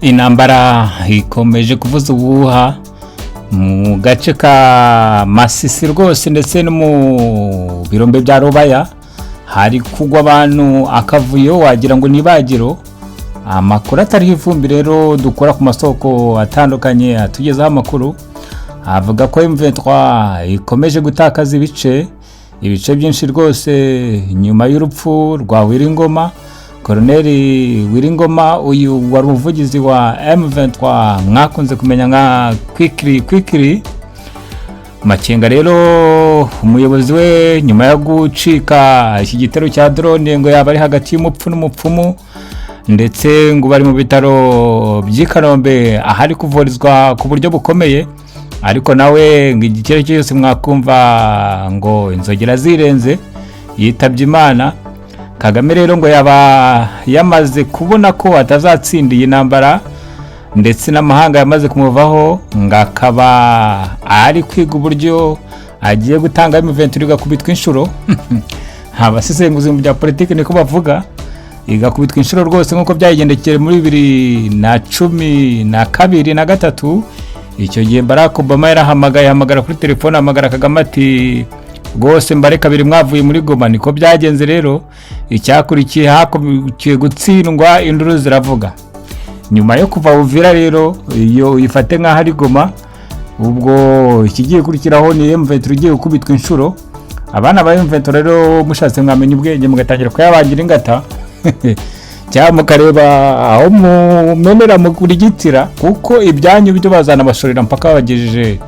Intambara ikomeje kuvuza ubuhuha mu gace ka Masisi rwose ndetse no mu birombe bya Rubaya hari kugwa abantu akavuyo wagira ngo nibagiro. Amakuru atari ivumbi rero dukora ku masoko atandukanye atugezaho amakuru avuga ko M23 ikomeje gutakaza ibice byinshi rwose nyuma y'urupfu rwa Wiringoma. Colonel Wiringoma uyu wari umuvugizi wa M23 mwakunze kumenya nka Quickly Makenga rero umuyobozi we nyuma yo gucika iki gitero cya drone ngo yaba ari hagati y'umupfu n'umupfumu ndetse ngo bari mu bitaro by'Ikanombe ahari kuvurizwa ku buryo bukomeye, ariko nawe ngo igikere cyose mwakumva ngo inzogera zirenze yitabye Imana. Kagame rero ngo yaba yamaze kubona ko atazatsindiye intambara ndetse n'amahanga yamaze kumuvaho, ngakaba ari kwiga uburyo agiye gutanga M23 igakubitwa inshuro. Abasesenguzi mu bya politiki niko bavuga, igakubitwa inshuro rwose nkuko byayigendekeye muri 2012 na 2013. Icyo gihe Barack Obama yarahamagara kuri telefone, hamagara Kagame ati rwose mbare kabiri mwavuye muri Goma. Niko byagenze rero. Icyakurikiye hakomeje gutsindwa, induru ziravuga. Nyuma yo kuva Uvira rero iyo ifate nka hari Goma, ubwo ikigiye kurikiraho ni M23 igiye gukubitwa inshuro. Abana ba M23 rero mushatse mwamenye ubwenge mugatangira kuyabangira ingata cyangwa mukareba aho mumenera mu kurigitira, kuko ibyanyu byo bazana bashorera mpaka bagejeje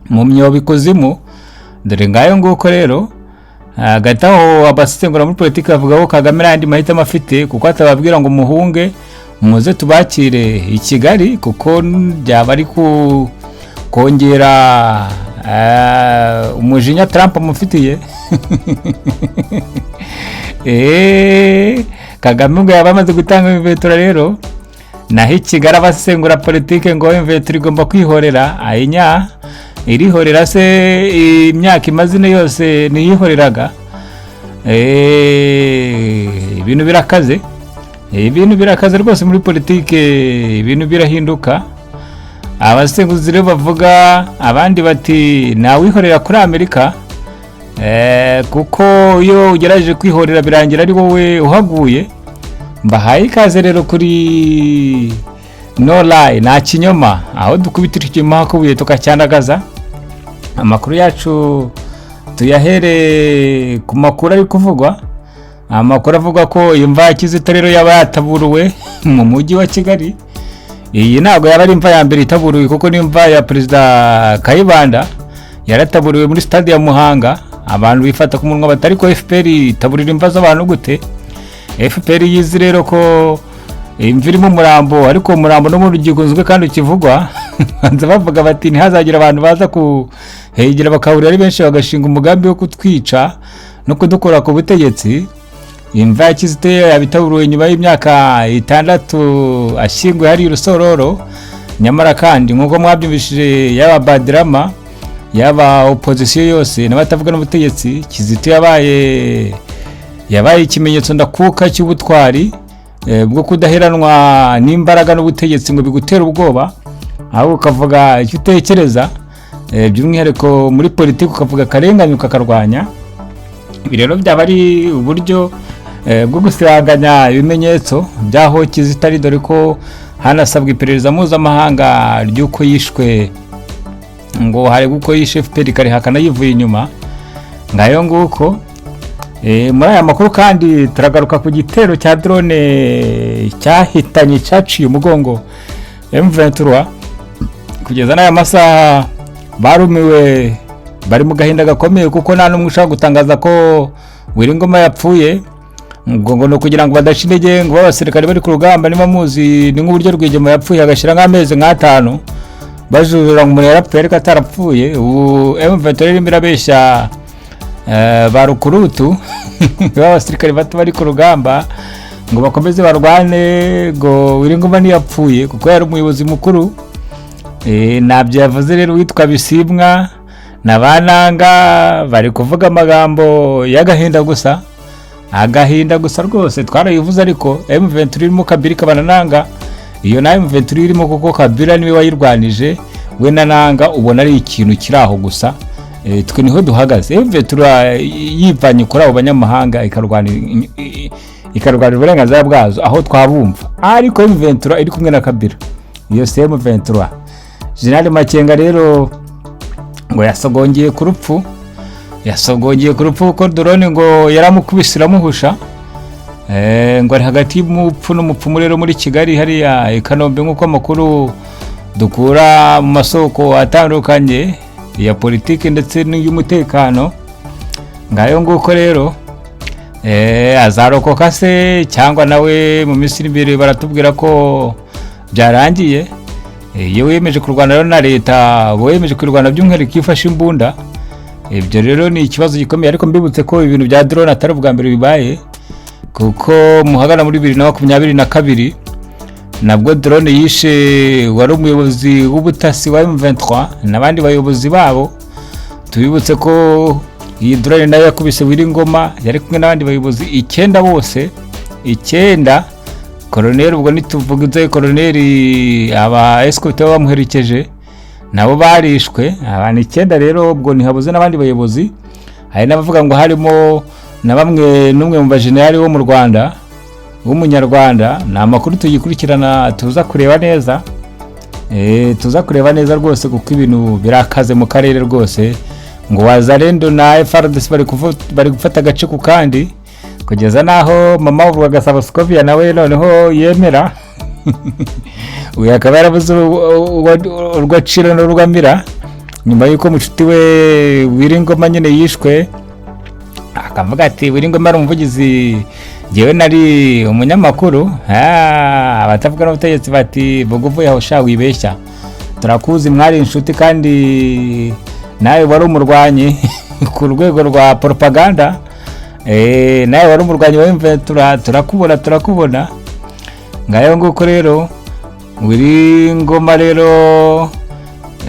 mu myobo ikuzimu. Dore ngayo nguko rero gataho abasengura muri politiki bavuga ko Kagame yandi mahitamo afite, kuko atababwira ngo muhunge muze tubakire i Kigali, kuko byaba ari kongera umujinya Trump amufitiye. Kagame ngo yabamaze gutanga M23 rero naho Kigali abasengura politiki ngo M23 igomba kwihorera. Ayinya irihorera se imyaka imazine yose niyihoreraga. Ibintu birakaze rwose muri politiki, ibintu birahinduka. Abasenguzi rero bavuga, abandi bati nawihorera kuri Amerika, kuko iyo ugerageje kwihorera birangira ari wowe uhaguye. Mbahaye ikaze rero kuri No Lie nta kinyoma, aho dukubitira icyuma hakubuye tukacyandagaza. Amakuru yacu tuyahere ku makuru ari kuvugwa. Amakuru avuga ko imva ya Kizito rero yaba yataburuwe mu mujyi wa Kigali. Iyi ntabwo yaba ari imva ya mbere itaburuwe, kuko ni imva ya Perezida Kayibanda yarataburuwe muri stade ya Muhanga. Abantu bifata ku munwa batari ko FPR itaburira imva z'abantu gute. FPR yizi rero ko imviri mu murambo, ariko umurambo no mu rugigunzwe kandi ukivugwa. Banza bavuga bati ntihazagira abantu baza kuhegera bakahurira ari benshi bagashinga umugambi wo kutwica no kudukora ku butegetsi. Imva ya Kizito yabitaburuwe nyuma y'imyaka 6 ashyinguye hari Rusororo. Nyamara kandi nkuko mwabyumvishije yaba Badrama yaba opposition yose n'abatavuga n'ubutegetsi, Kizito yabaye ikimenyetso ndakuka cy'ubutwari bwo kudaheranwa n'imbaraga n'ubutegetsi ngo bigutera ubwoba, aho ukavuga icyo utekereza, by'umwihariko muri politiki ukavuga karenganya ukakarwanya. Ibi rero byaba ari uburyo bwo gusiranganya ibimenyetso byaho Kizito ari, dore ko hanasabwa iperereza mpuzamahanga ry'uko yishwe, ngo hari guko yishe FPR karihakana yivuye inyuma. Ngayo nguko muri aya makuru kandi turagaruka ku gitero cya drone cyahitanye cyaciye umugongo M23. Kugeza n'aya masaha barumiwe, bari mu gahinda gakomeye, kuko nta n'umwe ushaka gutangaza ko Wiringoma yapfuye. Ngo no kugira ngo badashintege ngo abasirikare bari ku rugamba niba muzi ni nk'uburyo Rwigema yapfuye agashira nk'amezi nk'atanu bajurira ngo yarapfuye ariko atarapfuye. Ubu M23 irabeshya barukurutu abasirikare bato bari ku rugamba ngo bakomeze barwane, ngo Wiringoma ntiyapfuye kuko yari umuyobozi mukuru. Nabyo yavuze rero witwa Bisimwa n'abananga bari kuvuga amagambo y'agahinda gusa. Agahinda gusa rwose twarayivuze, ariko M23 irimo kabiri kabanananga iyo nayo M23 irimo kuko Kabila niwe wayirwanije, we na Nanga ubona ari ikintu kiraho gusa. Twe niho duhagaze. M23 yivanye kuri abo banyamahanga ikarwanira uburenganzira bwazo aho twabumva, ariko M23 iri kumwe na Kabila, iyo M23. General Makenga rero ngo yasogongeye ku rupfu ko drone ngo yaramukubisira muhusha, ngo ari hagati y'umupfu n'umupfumu rero muri Kigali hariya i Kanombe, nk'uko amakuru dukura mu masoko atandukanye ya politiki ndetse n'iy'umutekano. Ngayo nguko rero azarokoka se cyangwa nawe mu minsi imbere baratubwira ko byarangiye. Iyo wemeje kurwana na leta, wemeje kurwana by'umwihariko ifashe imbunda, ibyo rero ni ikibazo gikomeye. Ariko mbibutse ko ibintu bya drone atari ubwa mbere bibaye, kuko muhagana muri 2022 nabwo drone yishe wari umuyobozi w'ubutasi wa M23 n'abandi bayobozi babo. Tubibutse ko iyi drone nayo yakubise Wiringoma, yari kumwe n'abandi bayobozi 9 bose 9. Colonel ubwo nituvugize Colonel aba escorte bamuherekeje nabo barishwe abantu 9 rero. Ubwo ntihabuze n'abandi bayobozi, hari n'abavuga ngo harimo na bamwe n'umwe mu bajenerali bo mu Rwanda w'umunyarwanda. Ni amakuru tugikurikirana tuza kureba neza, rwose, kuko ibintu birakaze mu karere rwose. Ngo Wazalendo na FARDC bari gufata agace ku kandi, kugeza naho mama uvuga Gasabo Scovia nawe noneho yemera uyu akaba yarabuze urwaciro n'urwamira nyuma yuko mucuti we Wiringoma nyine yishwe. Akavuga ati Wiringoma ari umuvugizi, jewe nari umunyamakuru. Abatavuga n'ubutegetsi bati buguvuye aho sha wibeshya, turakuzi mwari inshuti kandi nawe wari umurwanyi ku rwego rwa propaganda. Nawe wari umurwanyi wa M23, turakubona. Ngayo nguko rero Wiringoma rero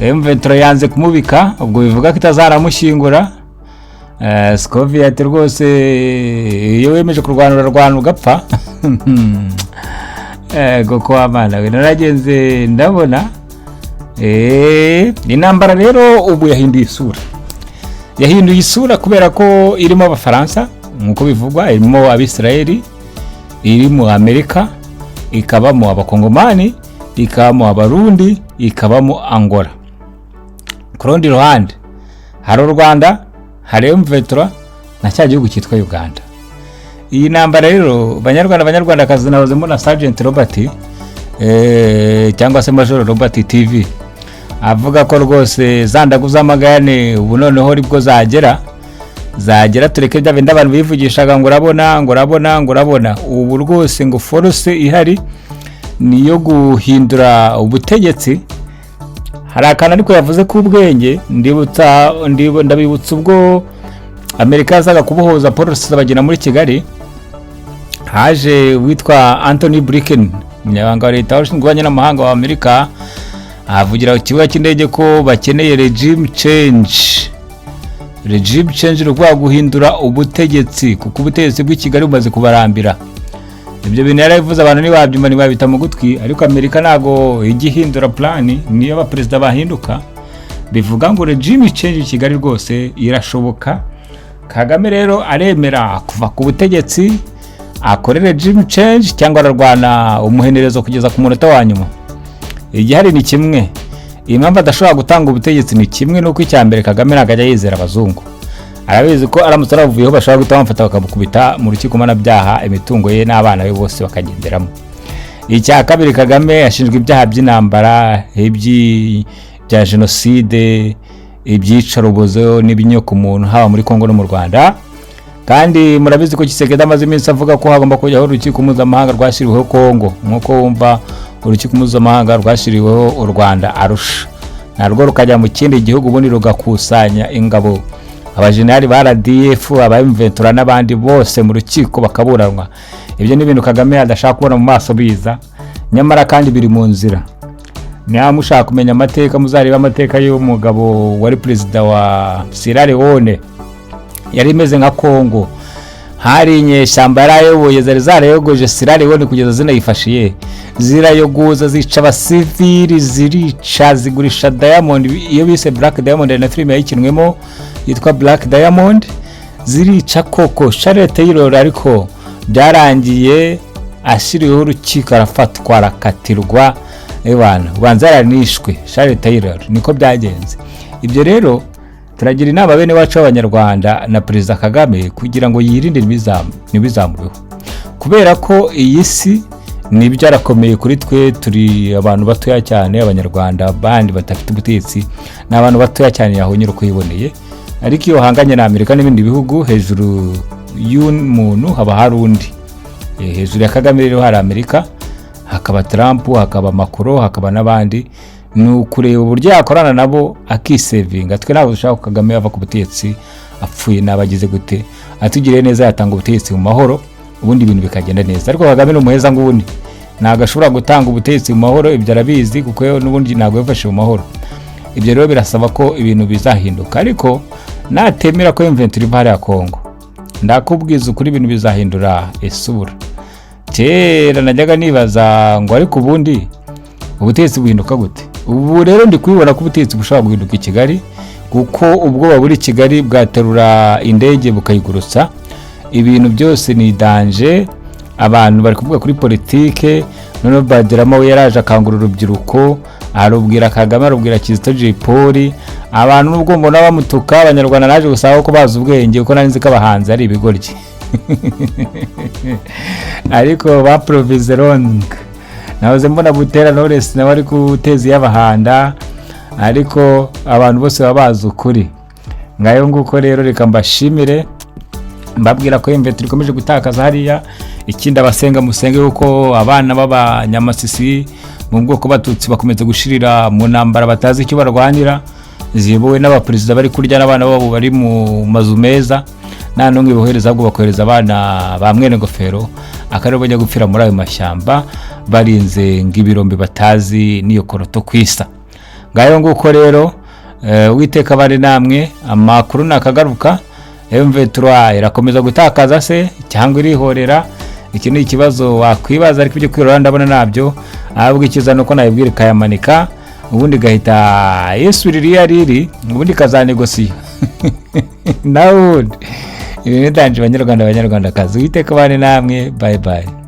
M23 yanze kumubika, ubwo bivuga ko itazaramushingura. Scovia ati rwose iyo wemeje kurwana ugapfa. Goko amana we naragenze ndabona. Intambara rero ubu yahinduye isura kubera ko irimo Abafaransa nkuko bivugwa, irimo Abisirayeli, irimo Amerika, ikabamo Abakongomani, ikabamo Abarundi, ikabamo Angola. Ku rundi ruhande hari u Rwanda, hari M23 na cya gihugu cyitwa Uganda. Iyi ntambara rero Banyarwandakazi nabazemo na Sergeant Robert cyangwa se Major Robert TV avuga ko rwose zandaguza amagane ubu noneho ribwo zagera tureke bya bindi abantu bivugishaga ngo urabona ubu rwose ngo force ihari niyo guhindura ubutegetsi. Hari akana ariko yavuze ko ubwenge ndabibutsa ubwo Amerika yazaga kubohoza Paul Rusesabagina muri Kigali, haje witwa Anthony Blinken, umunyamabanga wa leta ushinzwe ububanyi n'amahanga wa Amerika, avugira ku kibuga cy'indege ko bakeneye regime change rwo guhindura ubutegetsi, kuko ubutegetsi bw'i Kigali bumaze kubarambira. Ibyo bintu yarabivuze abantu nibabyumva ntibabita mu gutwi, ariko Amerika nago igihindura plan niyo abaperezida bahinduka. Bivuga ngo regime change i Kigali rwose irashoboka. Kagame rero aremera kuva ku butegetsi akore regime change cyangwa ararwana umuhenerezo kugeza ku munota wa nyuma. Igihari ni kimwe, impamvu adashobora gutanga ubutegetsi ni kimwe, nuko icyambere Kagame nagajya yizera abazungu. Arabizi ko aramutse aravuyeho bashobora guhita bamufata bakabukubita mu rukiko mpanabyaha, imitungo ye n'abana be bose bakagenderamo. Icya kabiri, Kagame yashinjwe ibyaha by'intambara, bya genocide, ibyicarubozo n'ibinyoko umuntu haba muri Kongo no mu Rwanda. Kandi murabizi ko Tshisekedi amaze iminsi avuga ko hagomba kujyaho urukiko mpuzamahanga rwashyiriweho Kongo, nk'uko wumva urukiko mpuzamahanga rwashyiriweho u Rwanda Arusha, narwo rukajya mu kindi gihugu ubundi rugakusanya ingabo, abajenerali ba RDF, aba M23 n'abandi bose mu rukiko bakaburanwa. Ibyo ni ibintu Kagame adashaka kubona mu maso biza, nyamara kandi biri mu nzira. Niba mushaka kumenya amateka, muzareba amateka y'umugabo wari perezida wa Sierra Leone, yari imeze nka Kongo. hari inyeshyamba yarayoboye zari zarayogoje Sierra Leone kugeza zinayifashiye, zirayogoza zica abasivili, zirica zigurisha Diamond, iyo bise Black Diamond na filime yayikinwemo yitwa Black Diamond, zirica koko. Charles Taylor ariko byarangiye ashiriweho urukiko, arafatwa arakatirwa, ebana ubanza yaranishwe. Charles Taylor niko byagenze. Ibyo rero turagira inama bene wacu b'Abanyarwanda na Perezida Kagame kugira ngo yirinde n'ibizamuweho, kubera ko iyi si nibyo arakomeye kuri twe. Turi abantu batoya cyane, Abanyarwanda bandi batafite ubutegetsi n'abantu batoya cyane yahonyera uko yiboneye. Ariko iyo hanganye na Amerika n'ibindi bihugu, hejuru y'umuntu haba hari undi. Hejuru ya Kagame rero hari Amerika, hakaba Trump, hakaba Macron, hakaba n'abandi. Ni ukureba uburyo yakorana nabo akisevinga. Twe ntabwo dushaka Kagame ava ku butegetsi apfuye n'abagize gute, atugiriye neza yatanga ubutegetsi mu mahoro, ubundi ibintu bikagenda neza. Ariko Kagame ni umuheza ngubundi, ntabwo ashobora gutanga ubutegetsi mu mahoro, ibyo arabizi kuko n'ubundi ntabwo yafashe mu mahoro. Ibyo rero birasaba ko ibintu bizahinduka, ariko natemera ko M23 iva hariya Kongo, ndakubwiza ukuri ibintu bizahindura isura. Kera najyaga nibaza ngo ariko ubundi ubutegetsi buhinduka gute? Ubu rero ndi kubibona ko ubutegetsi bushobora guhinduka i Kigali, kuko ubwo buri Kigali bwaterura indege bukayigurutsa. Ibintu byose ni danger. Abantu bari kuvuga kuri politike, none Badirama we yaraje akangura urubyiruko, arubwira Kagame, arubwira Kizito Jipoli. Abantu nubwo mbona bamutuka, Abanyarwanda naje gusaba ko bazi ubwenge, uko nari nzi ko abahanzi ari ibigoryi. Ariko ba Proviseron nahoze mbona Butera Knowless nawe ari guteza y'abahanda, ariko abantu bose babaza ukuri. Ngayo nguko rero reka mbashimire, mbabwira ko M23 ikomeje gutakaza hariya. Ikindi abasenga musenge yuko abana b'Abanyamasisi mu bwoko batutsi bakomeza gushirira mu ntambara batazi icyo barwanira, ziyobowe n'abaperezida bari kurya n'abana babo bari mu mazu meza. Nta n'umwe bohereza ahubwo bakohereza abana ba mwene ngofero, akarero bajya gupfira muri ayo mashyamba barinze ng'ibirombe batazi niyo koroto kwisa. Ngayo nguko rero Uwiteka bari namwe, amakuru nakagaruka. M23 irakomeza gutakaza se cyangwa irihorera? Iki ni ikibazo wakwibaza, ariko ibyo kwirora ndabona nabyo. Ahubwo ikiza nuko nayibwira kayamanika, ubundi gahita yesubirira riri, ubundi kazanegosiyo. Nawe ibintu ndanje Abanyarwanda, Abanyarwandakazi, Uwiteka bari namwe. Bye bye.